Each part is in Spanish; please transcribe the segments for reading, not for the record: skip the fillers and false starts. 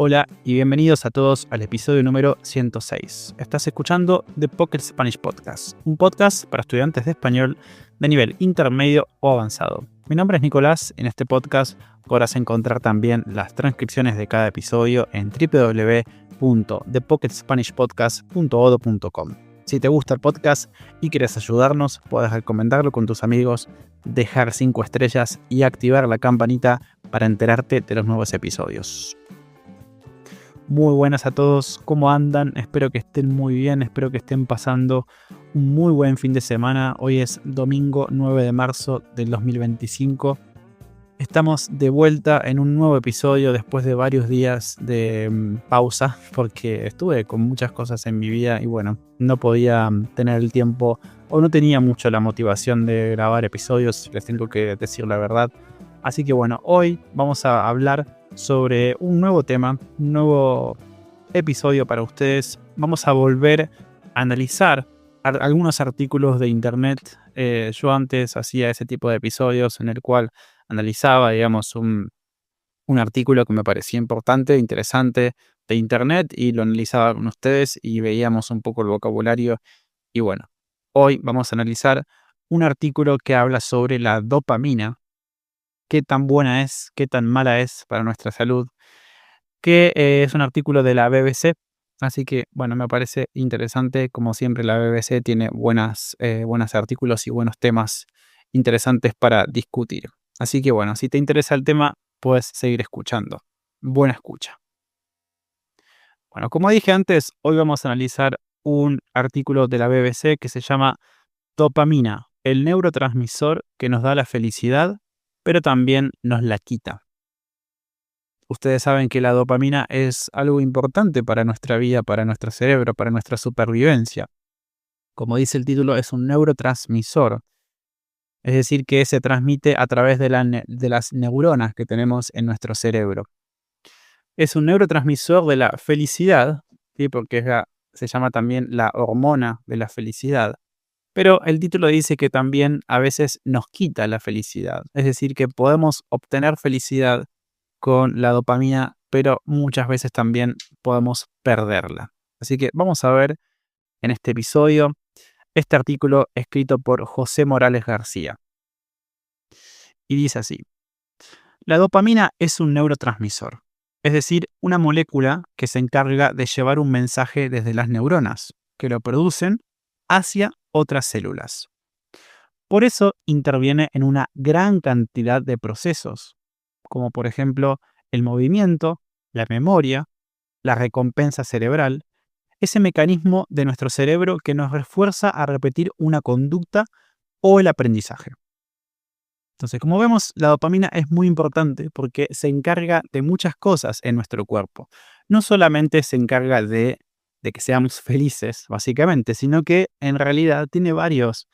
Hola y bienvenidos a todos al episodio número 106. Estás escuchando The Pocket Spanish Podcast, un podcast para estudiantes de español de nivel intermedio o avanzado. Mi nombre es Nicolás. En este podcast podrás encontrar también las transcripciones de cada episodio en www.thepocketspanishpodcast.odo.com. Si te gusta el podcast y quieres ayudarnos, puedes recomendarlo con tus amigos, dejar 5 estrellas y activar la campanita para enterarte de los nuevos episodios. Muy buenas a todos, ¿cómo andan? Espero que estén muy bien, espero que estén pasando un muy buen fin de semana. Hoy es domingo 9 de marzo del 2025. Estamos de vuelta en un nuevo episodio después de varios días de pausa, porque estuve con muchas cosas en mi vida y bueno, no podía tener el tiempo o no tenía mucho la motivación de grabar episodios, les tengo que decir la verdad. Así que bueno, hoy vamos a hablar sobre un nuevo tema, un nuevo episodio para ustedes. Vamos a volver a analizar algunos artículos de internet. Yo antes hacía ese tipo de episodios en el cual analizaba, digamos, un artículo que me parecía importante, interesante de internet y lo analizaba con ustedes y veíamos un poco el vocabulario. Y bueno, hoy vamos a analizar un artículo que habla sobre la dopamina, qué tan buena es, qué tan mala es para nuestra salud, que es un artículo de la BBC. Así que, bueno, me parece interesante. Como siempre, la BBC tiene buenos artículos y buenos temas interesantes para discutir. Así que, bueno, si te interesa el tema, puedes seguir escuchando. Buena escucha. Bueno, como dije antes, hoy vamos a analizar un artículo de la BBC que se llama Dopamina, el neurotransmisor que nos da la felicidad, pero también nos la quita. Ustedes saben que la dopamina es algo importante para nuestra vida, para nuestro cerebro, para nuestra supervivencia. Como dice el título, es un neurotransmisor. Es decir, que se transmite a través de las neuronas que tenemos en nuestro cerebro. Es un neurotransmisor de la felicidad, ¿sí? Porque se llama también la hormona de la felicidad. Pero el título dice que también a veces nos quita la felicidad. Es decir, que podemos obtener felicidad con la dopamina, pero muchas veces también podemos perderla. Así que vamos a ver en este episodio este artículo escrito por José Morales García. Y dice así: la dopamina es un neurotransmisor, es decir, una molécula que se encarga de llevar un mensaje desde las neuronas, que lo producen, hacia otras células. Por eso interviene en una gran cantidad de procesos, como por ejemplo el movimiento, la memoria, la recompensa cerebral, ese mecanismo de nuestro cerebro que nos refuerza a repetir una conducta o el aprendizaje. Entonces, como vemos, la dopamina es muy importante porque se encarga de muchas cosas en nuestro cuerpo. No solamente se encarga de que seamos felices, básicamente, sino que en realidad tiene varias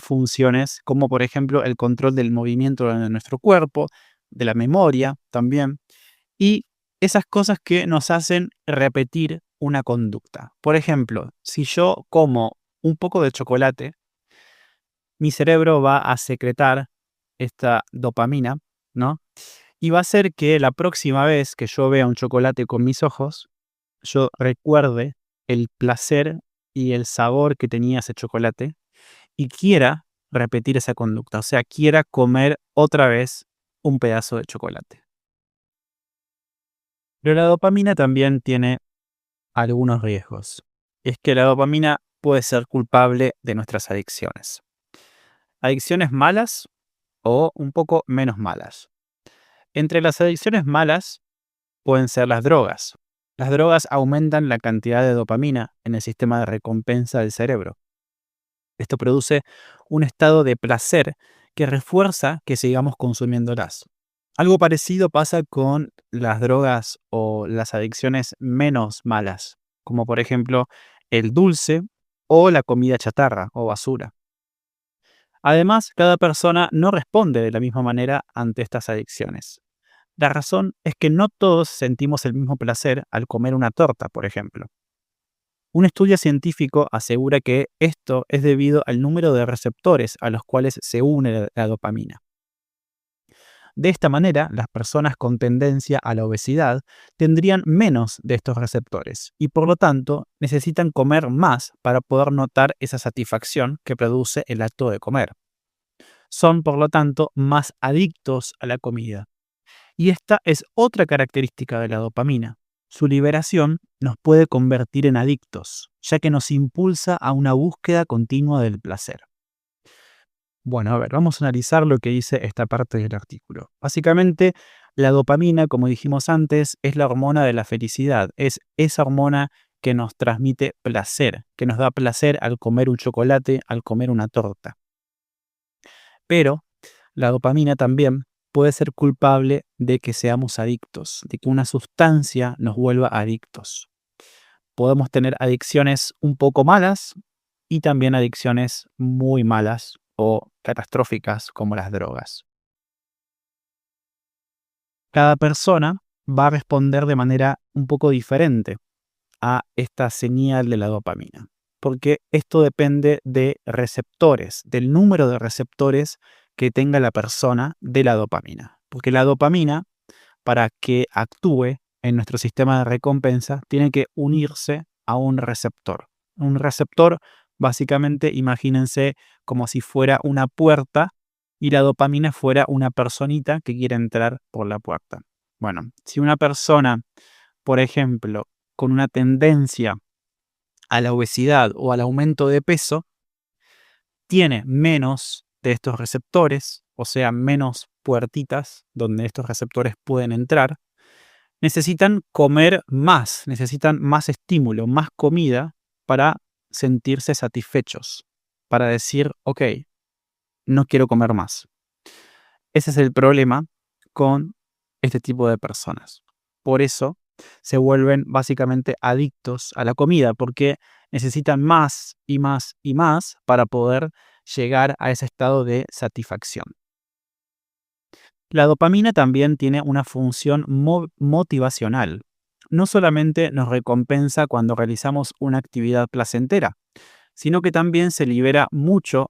funciones, como por ejemplo el control del movimiento de nuestro cuerpo, de la memoria también, y esas cosas que nos hacen repetir una conducta. Por ejemplo, si yo como un poco de chocolate, mi cerebro va a secretar esta dopamina, ¿no? Y va a hacer que la próxima vez que yo vea un chocolate con mis ojos, yo recuerde el placer y el sabor que tenía ese chocolate y quiera repetir esa conducta, o sea, quiera comer otra vez un pedazo de chocolate. Pero la dopamina también tiene algunos riesgos. Es que la dopamina puede ser culpable de nuestras adicciones. Adicciones malas o un poco menos malas. Entre las adicciones malas pueden ser las drogas. Las drogas aumentan la cantidad de dopamina en el sistema de recompensa del cerebro. Esto produce un estado de placer que refuerza que sigamos consumiéndolas. Algo parecido pasa con las drogas o las adicciones menos malas, como por ejemplo el dulce o la comida chatarra o basura. Además, cada persona no responde de la misma manera ante estas adicciones. La razón es que no todos sentimos el mismo placer al comer una torta, por ejemplo. Un estudio científico asegura que esto es debido al número de receptores a los cuales se une la dopamina. De esta manera, las personas con tendencia a la obesidad tendrían menos de estos receptores y por lo tanto necesitan comer más para poder notar esa satisfacción que produce el acto de comer. Son por lo tanto más adictos a la comida. Y esta es otra característica de la dopamina. Su liberación nos puede convertir en adictos, ya que nos impulsa a una búsqueda continua del placer. Bueno, a ver, vamos a analizar lo que dice esta parte del artículo. Básicamente, la dopamina, como dijimos antes, es la hormona de la felicidad. Es esa hormona que nos transmite placer, que nos da placer al comer un chocolate, al comer una torta. Pero la dopamina también puede ser culpable de que seamos adictos, de que una sustancia nos vuelva adictos. Podemos tener adicciones un poco malas y también adicciones muy malas o catastróficas como las drogas. Cada persona va a responder de manera un poco diferente a esta señal de la dopamina, porque esto depende de receptores, del número de receptores que tenga la persona de la dopamina. Porque la dopamina, para que actúe en nuestro sistema de recompensa, tiene que unirse a un receptor. Un receptor, básicamente, imagínense como si fuera una puerta y la dopamina fuera una personita que quiere entrar por la puerta. Bueno, si una persona, por ejemplo, con una tendencia a la obesidad o al aumento de peso, tiene menos de estos receptores, o sea, menos puertitas donde estos receptores pueden entrar, necesitan comer más, necesitan más estímulo, más comida para sentirse satisfechos, para decir, ok, no quiero comer más. Ese es el problema con este tipo de personas. Por eso se vuelven básicamente adictos a la comida, porque necesitan más y más y más para poder llegar a ese estado de satisfacción. La dopamina también tiene una función motivacional. No solamente nos recompensa cuando realizamos una actividad placentera, sino que también se libera mucho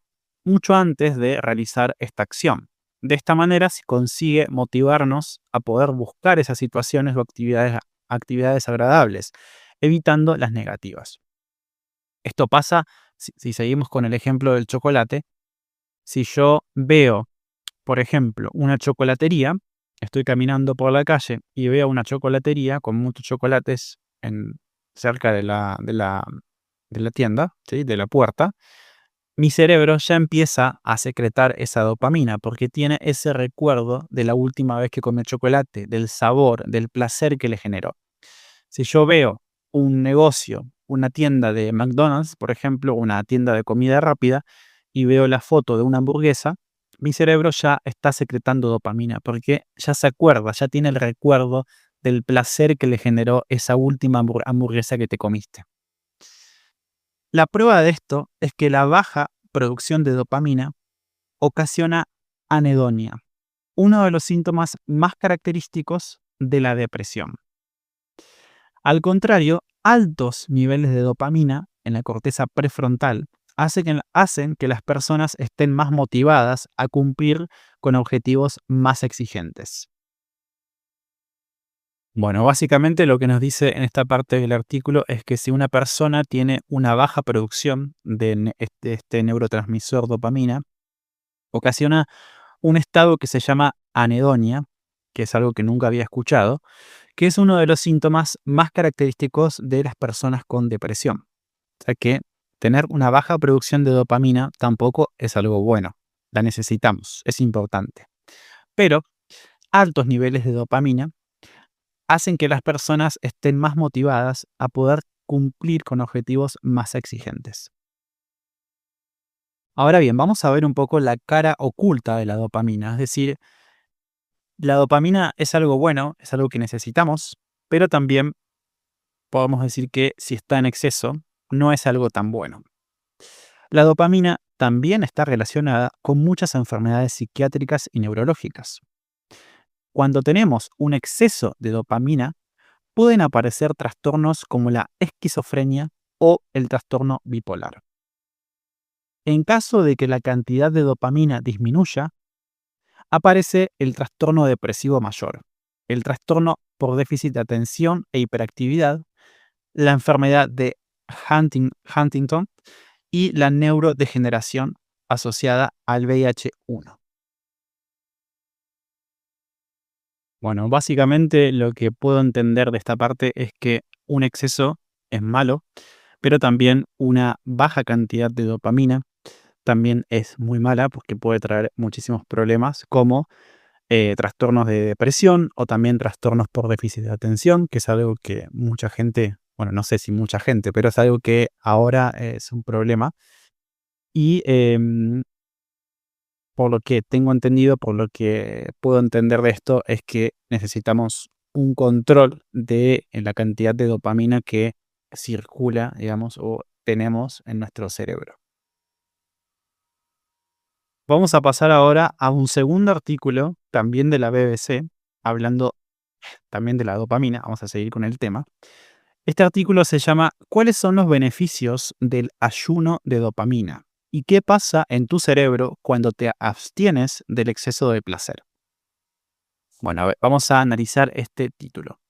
antes de realizar esta acción. De esta manera se consigue motivarnos a poder buscar esas situaciones o actividades agradables, evitando las negativas. Esto pasa, si seguimos con el ejemplo del chocolate, si yo veo, por ejemplo, una chocolatería, estoy caminando por la calle y veo una chocolatería con muchos chocolates cerca de la tienda, ¿sí? De la puerta, mi cerebro ya empieza a secretar esa dopamina porque tiene ese recuerdo de la última vez que comió chocolate, del sabor, del placer que le generó. Si yo veo un negocio, una tienda de McDonald's, por ejemplo, una tienda de comida rápida, y veo la foto de una hamburguesa, mi cerebro ya está secretando dopamina porque ya se acuerda, ya tiene el recuerdo del placer que le generó esa última hamburguesa que te comiste. La prueba de esto es que la baja producción de dopamina ocasiona anedonia, uno de los síntomas más característicos de la depresión. Al contrario, altos niveles de dopamina en la corteza prefrontal hacen que las personas estén más motivadas a cumplir con objetivos más exigentes. Bueno, básicamente lo que nos dice en esta parte del artículo es que si una persona tiene una baja producción de este neurotransmisor dopamina, ocasiona un estado que se llama anedonia, que es algo que nunca había escuchado, que es uno de los síntomas más característicos de las personas con depresión. O sea que tener una baja producción de dopamina tampoco es algo bueno. La necesitamos, es importante. Pero altos niveles de dopamina hacen que las personas estén más motivadas a poder cumplir con objetivos más exigentes. Ahora bien, vamos a ver un poco la cara oculta de la dopamina, es decir, la dopamina es algo bueno, es algo que necesitamos, pero también podemos decir que si está en exceso, no es algo tan bueno. La dopamina también está relacionada con muchas enfermedades psiquiátricas y neurológicas. Cuando tenemos un exceso de dopamina, pueden aparecer trastornos como la esquizofrenia o el trastorno bipolar. En caso de que la cantidad de dopamina disminuya, aparece el trastorno depresivo mayor, el trastorno por déficit de atención e hiperactividad, la enfermedad de Huntington y la neurodegeneración asociada al VIH-1. Bueno, básicamente lo que puedo entender de esta parte es que un exceso es malo, pero también una baja cantidad de dopamina también es muy mala porque puede traer muchísimos problemas como trastornos de depresión o también trastornos por déficit de atención, que es algo que mucha gente, bueno, no sé si mucha gente, pero es algo que ahora es un problema. Y por lo que tengo entendido, por lo que puedo entender de esto, es que necesitamos un control de la cantidad de dopamina que circula, digamos, o tenemos en nuestro cerebro. Vamos a pasar ahora a un segundo artículo, también de la BBC, hablando también de la dopamina. Vamos a seguir con el tema. Este artículo se llama ¿Cuáles son los beneficios del ayuno de dopamina? ¿Y qué pasa en tu cerebro cuando te abstienes del exceso de placer? Bueno, a ver, vamos a analizar este título.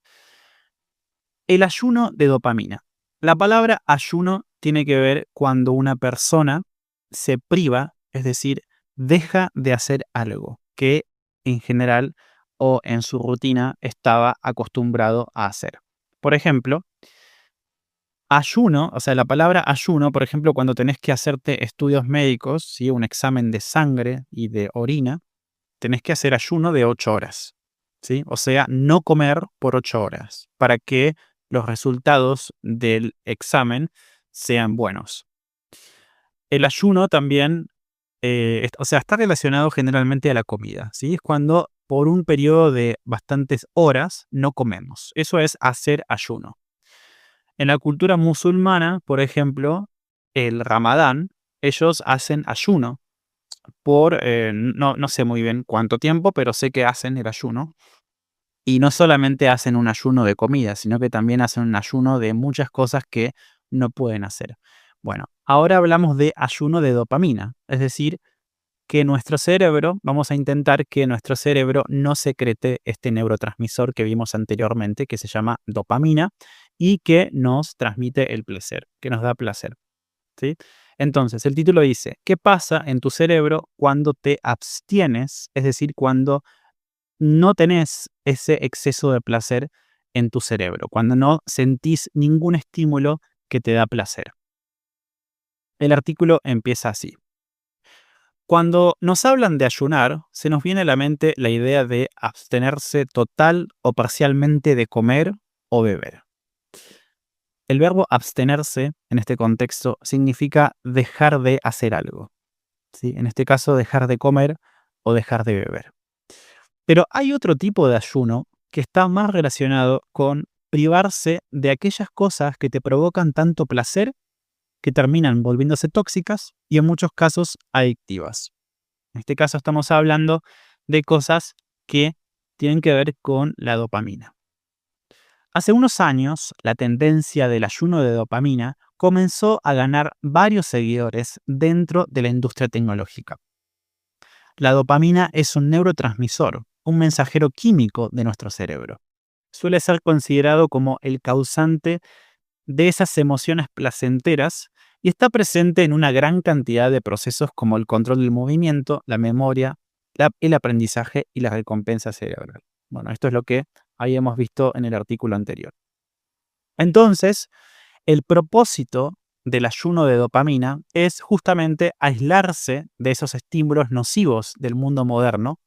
El ayuno de dopamina. La palabra ayuno tiene que ver cuando una persona se priva, es decir, deja de hacer algo que en general o en su rutina estaba acostumbrado a hacer. Por ejemplo, ayuno, o sea, la palabra ayuno, por ejemplo, cuando tenés que hacerte estudios médicos, ¿sí? Un examen de sangre y de orina, tenés que hacer ayuno de 8 horas, ¿sí? O sea, no comer por 8 horas para que los resultados del examen sean buenos. El ayuno también, o sea, está relacionado generalmente a la comida, ¿sí? Es cuando por un periodo de bastantes horas no comemos. Eso es hacer ayuno. En la cultura musulmana, por ejemplo, el Ramadán, ellos hacen ayuno por, no sé muy bien cuánto tiempo, pero sé que hacen el ayuno. Y no solamente hacen un ayuno de comida, sino que también hacen un ayuno de muchas cosas que no pueden hacer. Bueno, ahora hablamos de ayuno de dopamina, es decir, que nuestro cerebro, vamos a intentar que nuestro cerebro no secrete este neurotransmisor que vimos anteriormente, que se llama dopamina, y que nos transmite el placer, que nos da placer, ¿sí? Entonces, el título dice, ¿qué pasa en tu cerebro cuando te abstienes? Es decir, cuando no tenés ese exceso de placer en tu cerebro, cuando no sentís ningún estímulo que te da placer. El artículo empieza así. Cuando nos hablan de ayunar, se nos viene a la mente la idea de abstenerse total o parcialmente de comer o beber. El verbo abstenerse, en este contexto, significa dejar de hacer algo, ¿sí? En este caso, dejar de comer o dejar de beber. Pero hay otro tipo de ayuno que está más relacionado con privarse de aquellas cosas que te provocan tanto placer que terminan volviéndose tóxicas y en muchos casos adictivas. En este caso estamos hablando de cosas que tienen que ver con la dopamina. Hace unos años, la tendencia del ayuno de dopamina comenzó a ganar varios seguidores dentro de la industria tecnológica. La dopamina es un neurotransmisor, un mensajero químico de nuestro cerebro. Suele ser considerado como el causante de esas emociones placenteras y está presente en una gran cantidad de procesos como el control del movimiento, la memoria, el aprendizaje y la recompensa cerebral. Bueno, esto es lo que habíamos visto en el artículo anterior. Entonces, el propósito del ayuno de dopamina es justamente aislarse de esos estímulos nocivos del mundo moderno,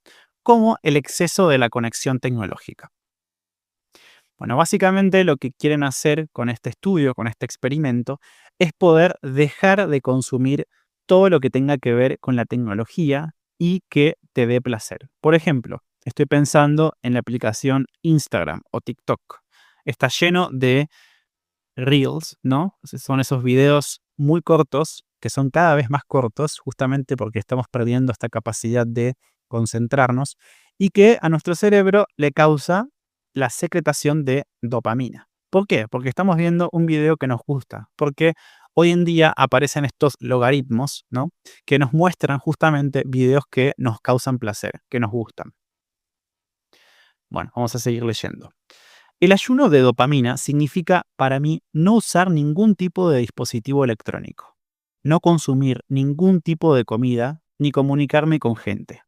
como el exceso de la conexión tecnológica. Bueno, básicamente lo que quieren hacer con este estudio, con este experimento, es poder dejar de consumir todo lo que tenga que ver con la tecnología y que te dé placer. Por ejemplo, estoy pensando en la aplicación Instagram o TikTok. Está lleno de Reels, ¿no? Son esos videos muy cortos, que son cada vez más cortos, justamente porque estamos perdiendo esta capacidad de concentrarnos y que a nuestro cerebro le causa la secretación de dopamina. ¿Por qué? Porque estamos viendo un video que nos gusta, porque hoy en día aparecen estos logaritmos, ¿no? Que nos muestran justamente videos que nos causan placer, que nos gustan. Bueno, vamos a seguir leyendo. El ayuno de dopamina significa para mí no usar ningún tipo de dispositivo electrónico, no consumir ningún tipo de comida ni comunicarme con gente,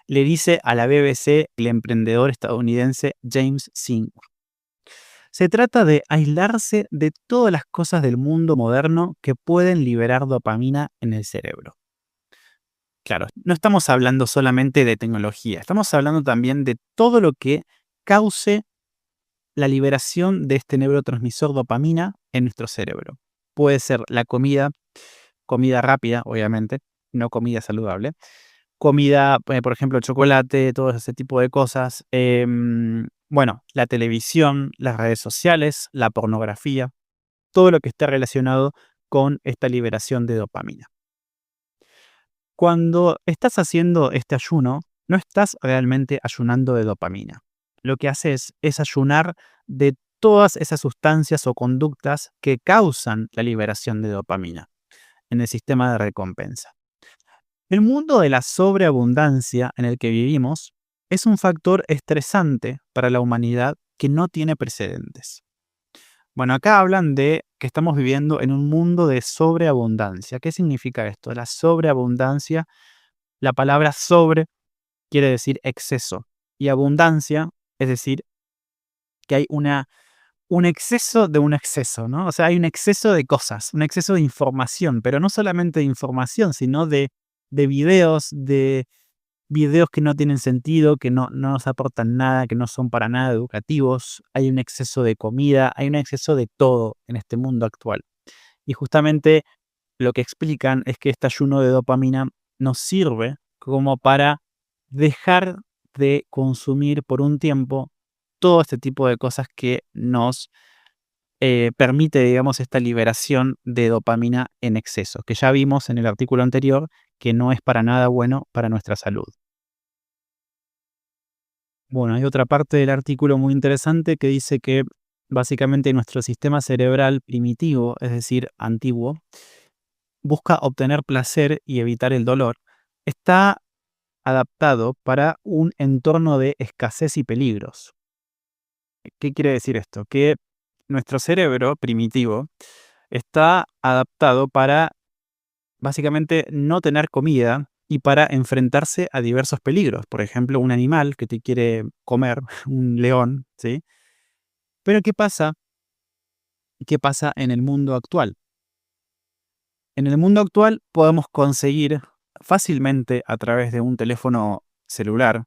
le dice a la BBC el emprendedor estadounidense James Singh. Se trata de aislarse de todas las cosas del mundo moderno que pueden liberar dopamina en el cerebro. Claro, no estamos hablando solamente de tecnología, estamos hablando también de todo lo que cause la liberación de este neurotransmisor dopamina en nuestro cerebro. Puede ser la comida, comida rápida, obviamente, no comida saludable. Comida, por ejemplo, chocolate, todo ese tipo de cosas. Bueno, la televisión, las redes sociales, la pornografía, todo lo que esté relacionado con esta liberación de dopamina. Cuando estás haciendo este ayuno, no estás realmente ayunando de dopamina. Lo que haces es ayunar de todas esas sustancias o conductas que causan la liberación de dopamina en el sistema de recompensa. El mundo de la sobreabundancia en el que vivimos es un factor estresante para la humanidad que no tiene precedentes. Bueno, acá hablan de que estamos viviendo en un mundo de sobreabundancia. ¿Qué significa esto? La sobreabundancia, la palabra sobre quiere decir exceso y abundancia es decir que hay un exceso de un exceso, ¿no? O sea, hay un exceso de cosas, un exceso de información, pero no solamente de información, sino de videos que no tienen sentido, que no nos aportan nada, que no son para nada educativos. Hay un exceso de comida, hay un exceso de todo en este mundo actual. Y justamente lo que explican es que este ayuno de dopamina nos sirve como para dejar de consumir por un tiempo todo este tipo de cosas que nos permite, digamos, esta liberación de dopamina en exceso, que ya vimos en el artículo anterior que no es para nada bueno para nuestra salud. Bueno, hay otra parte del artículo muy interesante que dice que básicamente nuestro sistema cerebral primitivo, es decir, antiguo, busca obtener placer y evitar el dolor. Está adaptado para un entorno de escasez y peligros. ¿Qué quiere decir esto? Que nuestro cerebro primitivo está adaptado para básicamente no tener comida y para enfrentarse a diversos peligros. Por ejemplo, un animal que te quiere comer, un león, ¿sí? Pero ¿qué pasa? ¿Qué pasa en el mundo actual? En el mundo actual podemos conseguir fácilmente a través de un teléfono celular,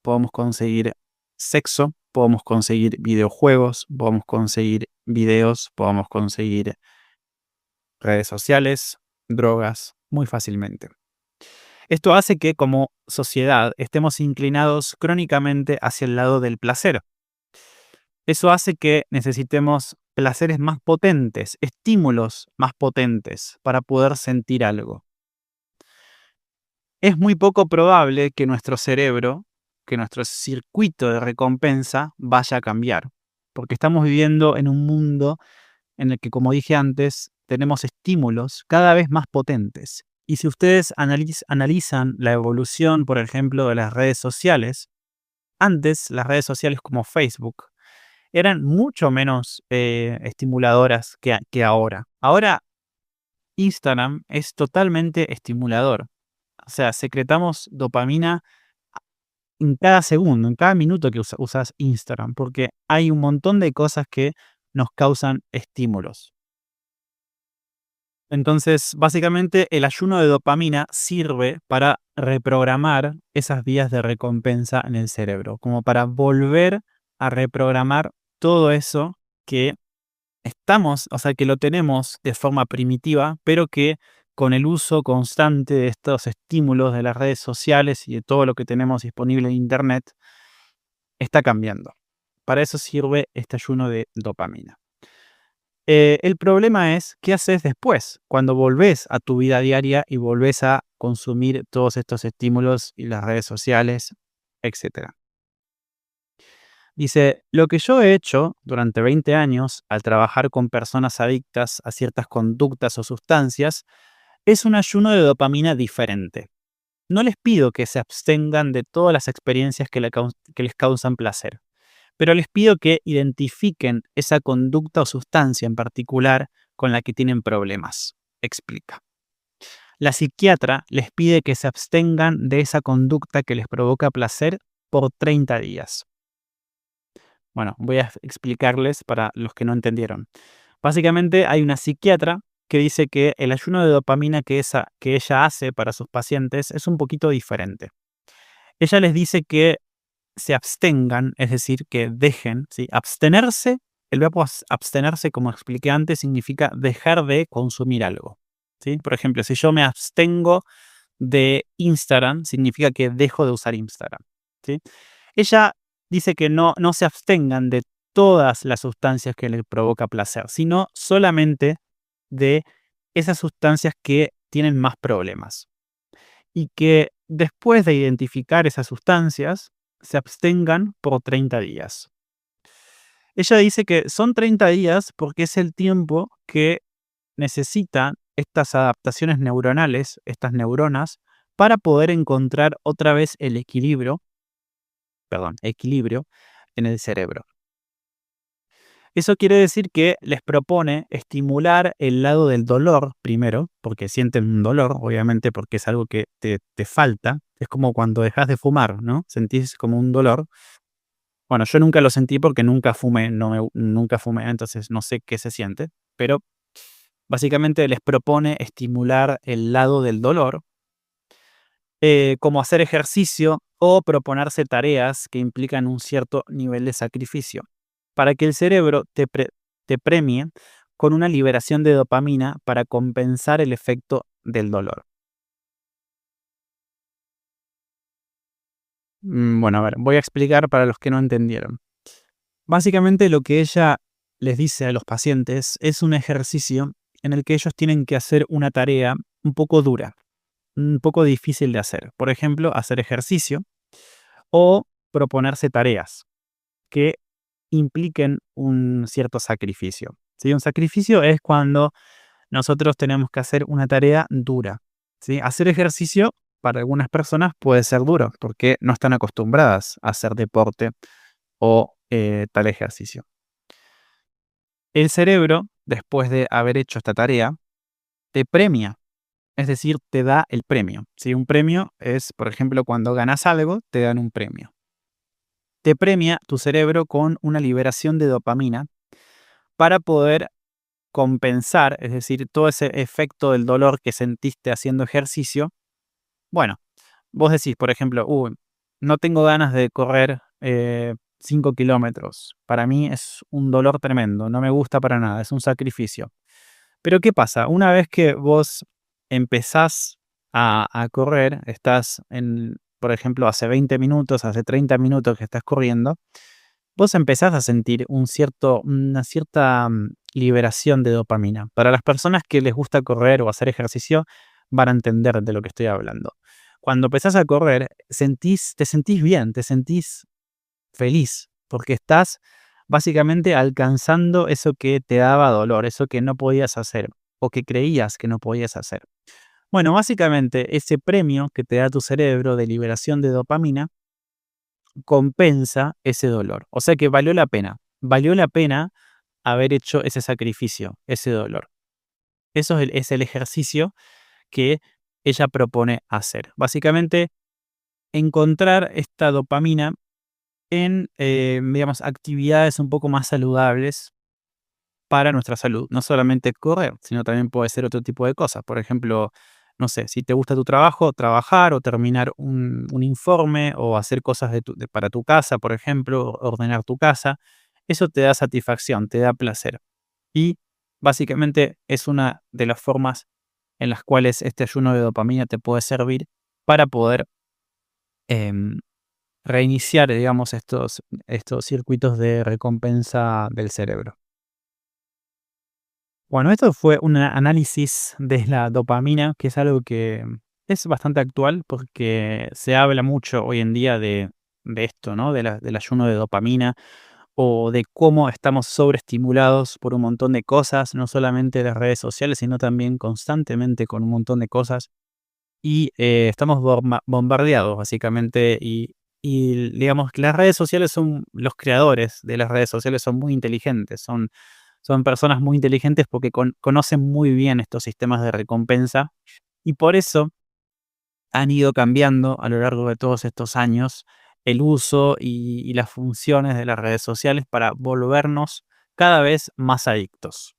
podemos conseguir sexo, podemos conseguir videojuegos, podemos conseguir videos, podemos conseguir redes sociales, drogas, muy fácilmente. Esto hace que como sociedad estemos inclinados crónicamente hacia el lado del placer. Eso hace que necesitemos placeres más potentes, estímulos más potentes para poder sentir algo. Es muy poco probable que nuestro cerebro, que nuestro circuito de recompensa vaya a cambiar, porque estamos viviendo en un mundo en el que, como dije antes, tenemos estímulos cada vez más potentes. Y si ustedes analizan la evolución, por ejemplo, de las redes sociales, antes las redes sociales como Facebook eran mucho menos estimuladoras que ahora. Ahora Instagram es totalmente estimulador. O sea, secretamos dopamina en cada segundo, en cada minuto que usas Instagram, porque hay un montón de cosas que nos causan estímulos. Entonces, básicamente, el ayuno de dopamina sirve para reprogramar esas vías de recompensa en el cerebro, como para volver a reprogramar todo eso que estamos, o sea, que lo tenemos de forma primitiva, pero que con el uso constante de estos estímulos de las redes sociales y de todo lo que tenemos disponible en Internet, está cambiando. Para eso sirve este ayuno de dopamina. El problema es, ¿qué haces después? Cuando volvés a tu vida diaria y volvés a consumir todos estos estímulos y las redes sociales, etcétera. Dice, lo que yo he hecho durante 20 años al trabajar con personas adictas a ciertas conductas o sustancias es un ayuno de dopamina diferente. No les pido que se abstengan de todas las experiencias que les causan placer, pero les pido que identifiquen esa conducta o sustancia en particular con la que tienen problemas. Explica. La psiquiatra les pide que se abstengan de esa conducta que les provoca placer por 30 días. Bueno, voy a explicarles para los que no entendieron. Básicamente hay una psiquiatra que dice que el ayuno de dopamina que ella hace para sus pacientes es un poquito diferente. Ella les dice que se abstengan, es decir, que dejen, ¿sí? Abstenerse, el verbo abstenerse, como expliqué antes, significa dejar de consumir algo, ¿sí? Por ejemplo, si yo me abstengo de Instagram, significa que dejo de usar Instagram, ¿sí? Ella dice que no se abstengan de todas las sustancias que les provoca placer, sino solamente de esas sustancias que tienen más problemas. Y que después de identificar esas sustancias, se abstengan por 30 días. Ella dice que son 30 días porque es el tiempo que necesitan estas adaptaciones neuronales, estas neuronas, para poder encontrar otra vez el equilibrio en el cerebro. Eso quiere decir que les propone estimular el lado del dolor primero, porque sienten un dolor, obviamente, porque es algo que te falta. Es como cuando dejas de fumar, ¿no? Sentís como un dolor. Bueno, yo nunca lo sentí porque nunca fumé, nunca fumé, entonces no sé qué se siente, pero básicamente les propone estimular el lado del dolor, como hacer ejercicio o proponerse tareas que implican un cierto nivel de sacrificio, para que el cerebro te premie con una liberación de dopamina para compensar el efecto del dolor. Bueno, a ver, voy a explicar para los que no entendieron. Básicamente lo que ella les dice a los pacientes es un ejercicio en el que ellos tienen que hacer una tarea un poco dura, un poco difícil de hacer. Por ejemplo, hacer ejercicio o proponerse tareas que impliquen un cierto sacrificio, ¿sí? Un sacrificio es cuando nosotros tenemos que hacer una tarea dura, ¿sí? Hacer ejercicio para algunas personas puede ser duro porque no están acostumbradas a hacer deporte o tal ejercicio. El cerebro, después de haber hecho esta tarea, te premia, es decir, te da el premio, ¿sí? Un premio es, por ejemplo, cuando ganas algo, te dan un premio. Te premia tu cerebro con una liberación de dopamina para poder compensar, es decir, todo ese efecto del dolor que sentiste haciendo ejercicio. Bueno, vos decís, por ejemplo, no tengo ganas de correr 5 kilómetros. Para mí es un dolor tremendo, no me gusta para nada, es un sacrificio. Pero ¿qué pasa? Una vez que vos empezás a correr, estás por ejemplo, hace 20 minutos, hace 30 minutos que estás corriendo, vos empezás a sentir una cierta liberación de dopamina. Para las personas que les gusta correr o hacer ejercicio, van a entender de lo que estoy hablando. Cuando empezás a correr, te sentís bien, te sentís feliz, porque estás básicamente alcanzando eso que te daba dolor, eso que no podías hacer o que creías que no podías hacer. Bueno, básicamente ese premio que te da tu cerebro de liberación de dopamina compensa ese dolor. O sea que valió la pena haber hecho ese sacrificio, ese dolor. Eso es el ejercicio que ella propone hacer. Básicamente, encontrar esta dopamina en, digamos, actividades un poco más saludables para nuestra salud. No solamente correr, sino también puede ser otro tipo de cosas. Por ejemplo, no sé, si te gusta tu trabajo, trabajar o terminar un informe o hacer cosas para tu casa, por ejemplo, ordenar tu casa. Eso te da satisfacción, te da placer. Y básicamente es una de las formas en las cuales este ayuno de dopamina te puede servir para poder em, reiniciar, digamos, estos circuitos de recompensa del cerebro. Bueno, esto fue un análisis de la dopamina, que es algo que es bastante actual porque se habla mucho hoy en día de de esto, ¿no? Del ayuno de dopamina o de cómo estamos sobreestimulados por un montón de cosas, no solamente de redes sociales, sino también constantemente con un montón de cosas. Y estamos bombardeados, básicamente. Y digamos que las redes sociales son, los creadores de las redes sociales son muy inteligentes, son personas muy inteligentes porque conocen muy bien estos sistemas de recompensa y por eso han ido cambiando a lo largo de todos estos años el uso y las funciones de las redes sociales para volvernos cada vez más adictos.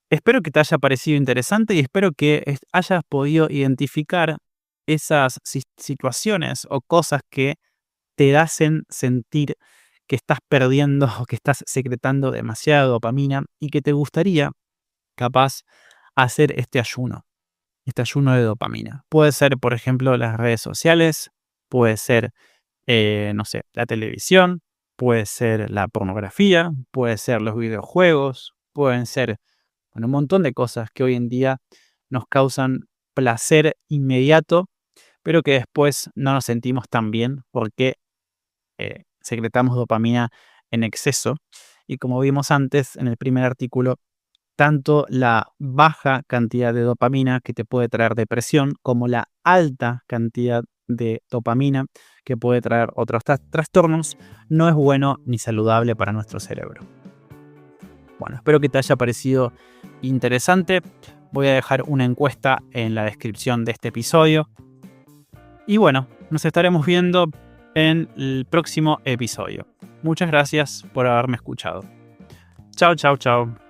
Espero que te haya parecido interesante y espero que hayas podido identificar esas situaciones o cosas que te hacen sentir que estás perdiendo o que estás secretando demasiada dopamina y que te gustaría, capaz, hacer este ayuno de dopamina. Puede ser, por ejemplo, las redes sociales, puede ser, no sé, la televisión, puede ser la pornografía, puede ser los videojuegos, pueden ser un montón de cosas que hoy en día nos causan placer inmediato, pero que después no nos sentimos tan bien porque secretamos dopamina en exceso. Y como vimos antes en el primer artículo, tanto la baja cantidad de dopamina que te puede traer depresión, como la alta cantidad de dopamina que puede traer otros trastornos, no es bueno ni saludable para nuestro cerebro. Bueno, espero que te haya parecido interesante. Voy a dejar una encuesta en la descripción de este episodio. Y bueno, nos estaremos viendo en el próximo episodio. Muchas gracias por haberme escuchado. Chao, chao, chao.